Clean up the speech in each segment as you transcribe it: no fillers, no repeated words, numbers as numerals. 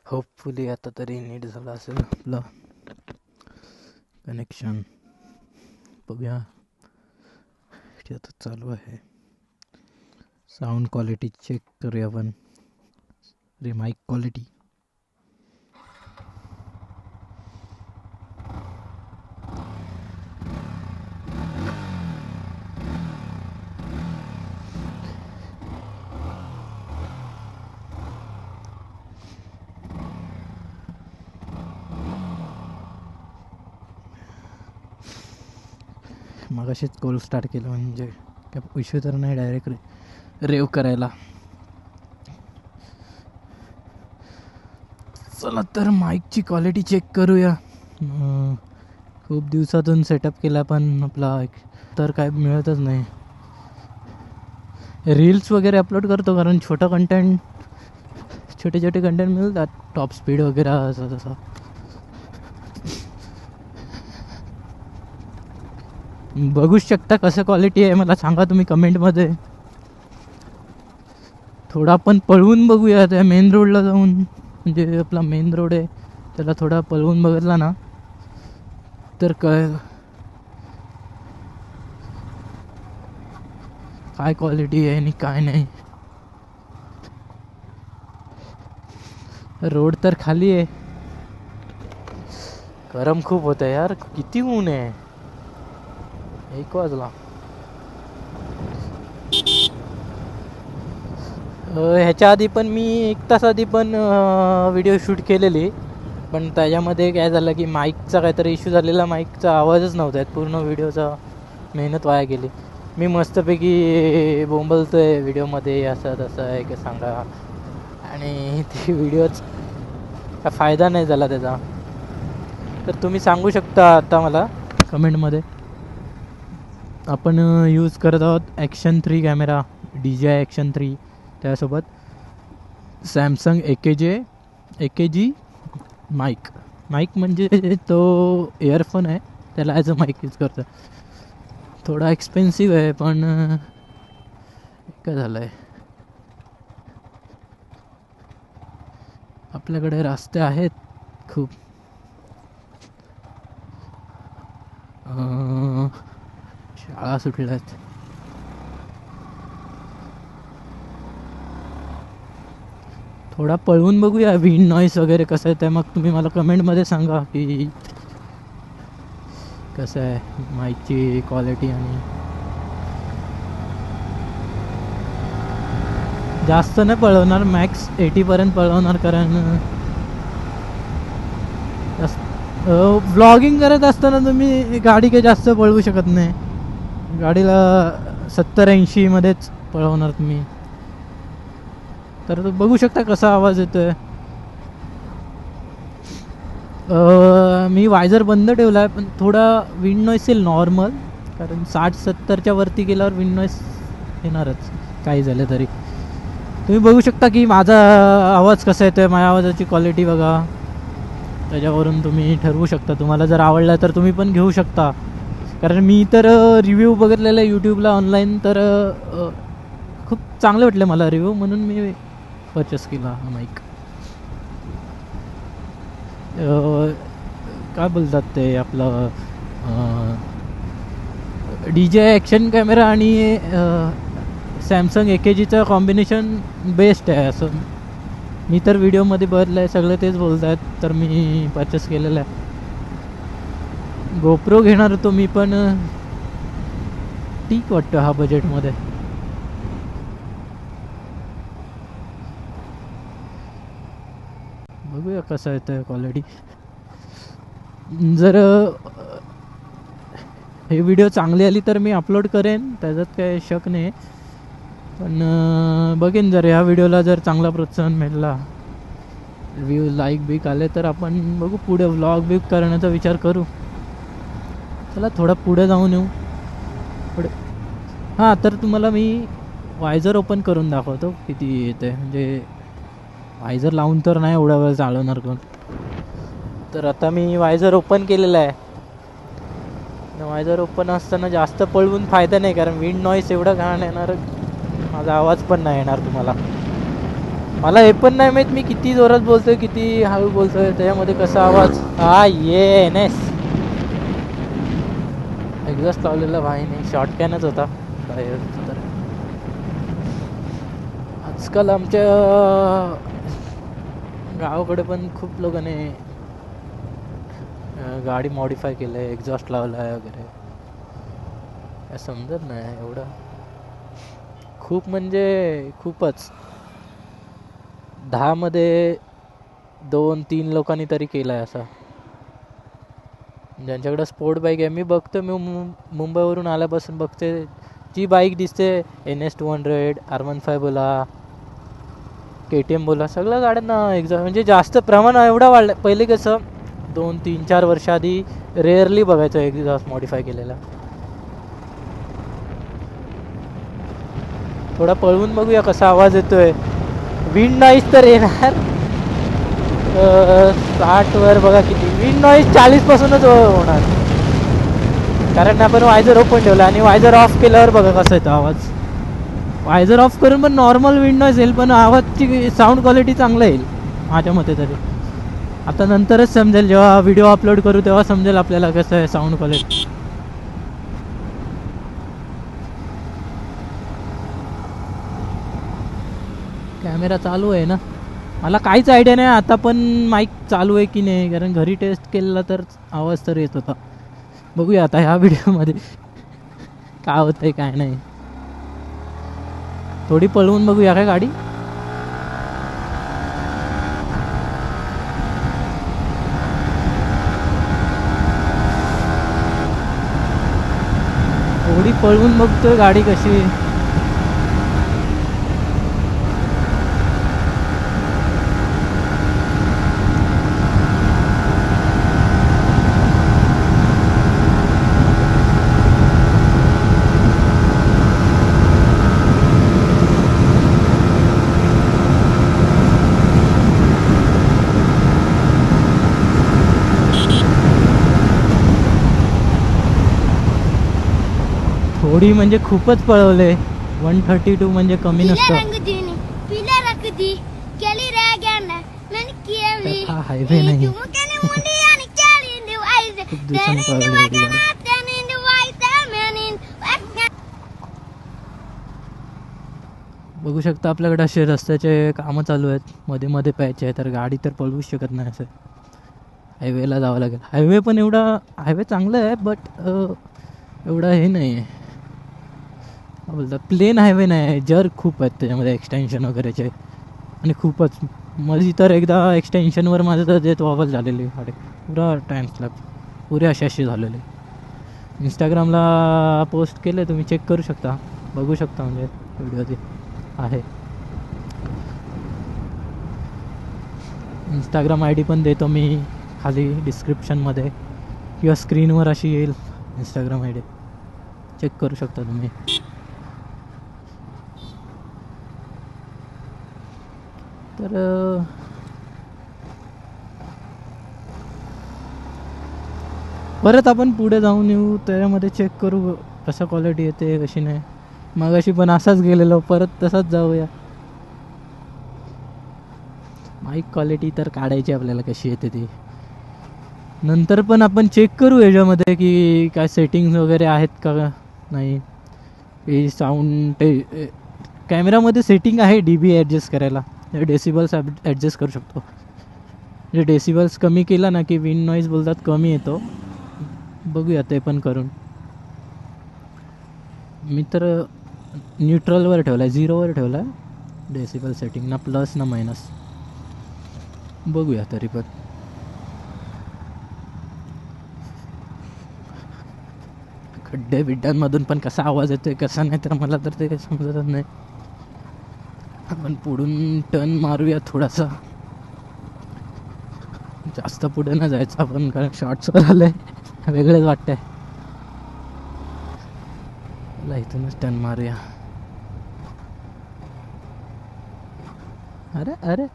Hopefully आता तरी नीट झालं असेल आपलं कनेक्शन. बघूया ते आता चालू आहे. साऊंड क्वालिटी चेक करूया आपण. माईक क्वालिटी मगाशीच कॉल स्टार्ट केलं म्हणजे काय इश्यू तर नाही डायरेक्ट रेव करायला. चला तर माईकची क्वालिटी चेक करूया. खूप दिवसातून सेटअप केला पण आपला तर काय मिळतच नाही. रील्स वगैरे अपलोड करतो कारण छोटे छोटे कंटेंट मिळतात. टॉप स्पीड वगैरे असं तसं. बघूच शकता कसं क्वालिटी आहे मला सांगा तुम्ही कमेंटमध्ये. थोडा आपण पळवून बघूया त्या मेन रोडला जाऊन. म्हणजे आपला मेन रोड आहे त्याला थोडा पळवून बघितला ना तर काय क्वालिटी आहे आणि काय नाही. रोड तर खाली आहे. गरम खूप होतं यार. किती ऊन आहे. 1 वाजला. ह्याच्या आधी पण मी 1 तास आधी पण व्हिडिओ शूट केलेली पण त्याच्यामध्ये काय झालं की माईकचा काहीतरी इश्यू झालेला. माईकचा आवाजच नव्हता आहेत. पूर्ण व्हिडिओचा मेहनत वाया गेली. मी मस्तपैकी बोंबलतो आहे व्हिडिओमध्ये असं तसं आहे की सांगा आणि ते व्हिडिओच काय फायदा नाही झाला त्याचा. तर तुम्ही सांगू शकता आता मला कमेंटमध्ये. आपण यूज करत आहोत ॲक्शन 3 कॅमेरा DJI ॲक्शन 3. त्यासोबत सॅमसंग AKG माईक म्हणजे तो इयरफोन आहे त्याला ॲज अ माईक यूज करतो. थोडा एक्सपेन्सिव्ह आहे पण काय झालं आहे आपल्याकडे रस्ते आहेत खूप. शाळा सुटल्यात. थोडा पळवून बघूया विंड नॉईस वगैरे कसं आहे ते. मग तुम्ही मला कमेंटमध्ये सांगा की कसं आहे माईकची क्वालिटी. आणि जास्त नाही पळवणार. मॅक्स 80पर्यंत पळवणार कारण व्लॉगिंग करत असताना तुम्ही गाडी काही जास्त पळवू शकत नाही. गाडीला 70-80 मध्येच पळवणार तुम्ही. तर बघू शकता कसा आवाज येतोय. मी वायझर बंद ठेवला आहे पण थोडा विंड नॉईस येईल नॉर्मल. कारण 60-70च्या वरती गेल्यावर विंड नॉईस येणारच काही झालं तरी. तुम्ही बघू शकता की माझा आवाज कसा येतोय. माझ्या आवाजाची क्वालिटी बघा. त्याच्यावरून तुम्ही ठरवू शकता. तुम्हाला जर आवडला तर तुम्ही पण घेऊ शकता. कारण मी तर रिव्ह्यू बघितलेला आहे यूट्यूबला ऑनलाईन तर खूप चांगले वाटले मला रिव्ह्यू म्हणून मी परचेस केला हा माईक. काय बोलतात ते आपलं DJI ॲक्शन कॅमेरा आणि सॅमसंग AKGचं कॉम्बिनेशन बेस्ट आहे असं मी तर व्हिडिओमध्ये बघितलं आहे. सगळे तेच बोलत आहेत तर मी परचेस केलेलं आहे. गोप्रो घेणार होतो मी पण ठीक वाटतं हा बजेटमध्ये. बघूया कसं येतं क्वालिटी. जर हे व्हिडिओ चांगली आली तर मी अपलोड करेन त्याच्यात काही शक नाही. पण बघेन जर ह्या व्हिडिओला जर चांगला प्रोत्साहन मिळाला व्ह्यू लाईक बिक आले तर आपण बघू पुढे व्लॉग बिक करण्याचा विचार करू. चला थोडा पुढे जाऊन येऊ पुढे. हां तर तुम्हाला मी वायझर ओपन करून दाखवतो किती येते. म्हणजे वायझर लावून तर नाही एवढा वेळ चालवणार कोण. तर आता मी वायझर ओपन केलेला आहे. वायझर ओपन असताना जास्त पळवून फायदा नाही कारण विंड नॉईस एवढा घाण येणार. माझा आवाज पण नाही येणार तुम्हाला. मला हे पण नाही माहित मी किती जोरात बोलतोय किती हळू बोलतोय त्याच्यामध्ये कसा आवाज हा ये नेस एक्झॉस्ट लावलेला भाईने शॉर्ट कॅनच होता तर आजकाल आमच्या गावाकडे पण खूप लोकांनी गाडी मॉडीफाय केलं आहे एक्झॉस्ट लावला आहे वगैरे काय समजत नाही एवढं खूप म्हणजे खूपच 10मध्ये 2-3 लोकांनी तरी केलं आहे असं ज्यांच्याकडे स्पोर्ट बाईक आहे मी बघतो मी मुंबईवरून आल्यापासून बघते जी बाईक दिसते NS200 R15 बोला KTM बोला सगळ्या गाड्यांना एक्झॉस्ट म्हणजे जास्त प्रमाण एवढं वाढलं पहिले कसं 2-3-4 वर्ष आधी रेअरली बघायचं एक्झॉस्ट मॉडीफाय केलेला थोडा पळवून बघूया कसा आवाज येतोय विंड नॉईज तर येणार 60 वर बघा किती विंड नॉईज 40 पासूनच होणार कारण आपण वायझर ओपन ठेवला आणि वायझर ऑफ केल्यावर बघा कसा येतो आवाज वायझर ऑफ करून पण नॉर्मल विंड नॉईज येईल पण आवाजची साऊंड क्वालिटी चांगलं येईल माझ्या मते तरी आता नंतरच समजेल जेव्हा व्हिडिओ अपलोड करू तेव्हा समजेल आपल्याला कसं आहे साऊंड क्वालिटी कॅमेरा चालू आहे ना मला काहीच आयडिया नाही आता पण माईक चालू आहे की नाही कारण घरी टेस्ट केलेला तर आवाज तर येत होता बघूया आता ह्या व्हिडिओमध्ये काय होतंय काय नाही थोडी पळवून बघूया काय गाडी थोडी पळवून बघतोय गाडी कशी थोडी म्हणजे खूपच पळवले 132 म्हणजे कमी नसतं हा हायवे नाही खूप दिवसांनी पळवली बघू शकता आपल्याकडे असे रस्त्याचे कामं चालू आहेत मध्ये मध्ये प्यायचे आहे तर गाडी तर पळवूच शकत नाही असं हायवेला जावं लागेल हायवे पण एवढा हायवे चांगला आहे बट एवढा हे नाही आहे बोलतात प्लेन हायवे नाही आहे जर खूप आहेत त्याच्यामध्ये एक्सटेन्शन वगैरेचे आणि खूपच माझी तर एकदा एक्सटेन्शनवर माझं तर देत वॉबल झालेली गाडी पुरा टाईम स्लॅब पुरे अशी झालेले इंस्टाग्रामला पोस्ट केले तुम्ही चेक करू शकता बघू शकता म्हणजे व्हिडिओ ते आहे इंस्टाग्राम ID पण देतो मी खाली डिस्क्रिप्शनमध्ये किंवा स्क्रीनवर अशी येईल इंस्टाग्राम ID चेक करू शकता तुम्ही तर परत आपण पुढे जाऊन येऊ त्याच्यामध्ये चेक करू कसा क्वालिटी येते कशी नाही मगाशी पण असाच गेलेलो परत तसाच जाऊया माईक क्वालिटी तर काढायची आपल्याला कशी येते ती नंतर पण आपण चेक करू याच्यामध्ये की काय सेटिंग्स वगैरे आहेत का नाही हे साऊंड ते कॅमेरामध्ये सेटिंग आहे DB ॲडजस्ट करायला डेसिबल्स ॲडजस्ट करू शकतो म्हणजे डेसिबल्स कमी केला ना की विंड नॉईज बोलतात कमी येतो बघूया ते पण करून मी तर न्यूट्रलवर ठेवला आहे 0वर ठेवला आहे डेसिबल सेटिंग ना प्लस ना मायनस बघूया तरी पण खड्डे बिड्ड्यांमधून पण कसा आवाज येतोय कसा नाही तर मला तर ते समजतच नाही आपण पुढून टर्न मारूया थोडासा जास्त पुढे नाही जायचं आपण कारण शॉर्ट्सवर आलंय वेगळंच वाटतंय मला इथूनच टर्न मारूया अरे अरे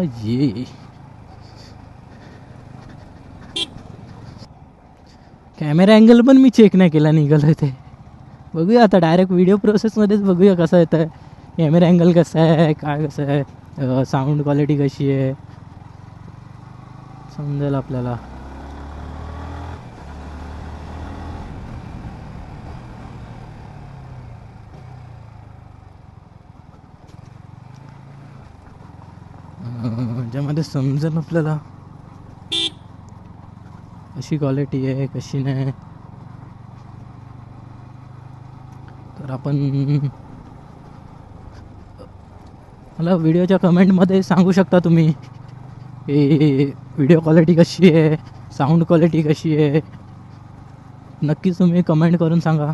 ये कॅमेरा अँगल पण मी चेक नाही केला, निघालं ते. बघूया आता डायरेक्ट व्हिडिओ प्रोसेसमध्येच बघूया कसं येतं आहे, कॅमेरा अँगल कसं आहे, काय कसं आहे, साऊंड क्वालिटी कशी आहे, समजेल आपल्याला. ज्यामध्ये समजेल आपल्याला कशी क्वालिटी आहे कशी नाही. तर आपण मला व्हिडिओच्या कमेंटमध्ये सांगू शकता तुम्ही की व्हिडिओ क्वालिटी कशी आहे, साऊंड क्वालिटी कशी आहे. नक्कीच तुम्ही कमेंट करून सांगा.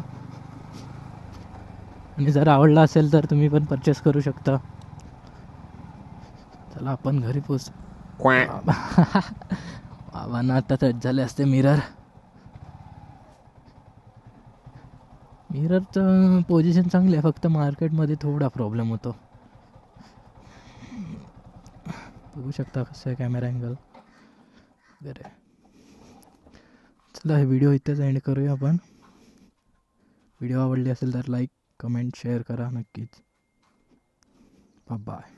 आणि जर आवडला असेल तर तुम्ही पण परचेस करू शकता. चला आपण घरी पोच. बाबांना आता टच झाले असते मिररचं पोझिशन चांगली आहे, फक्त मार्केटमध्ये थोडा प्रॉब्लेम होतो. बघू शकता कसं आहे कॅमेरा अँगल वगैरे. चला हे व्हिडिओ इथेच एंड करूया आपण. व्हिडिओ आवडली असेल तर लाईक कमेंट शेअर करा नक्कीच. बाय.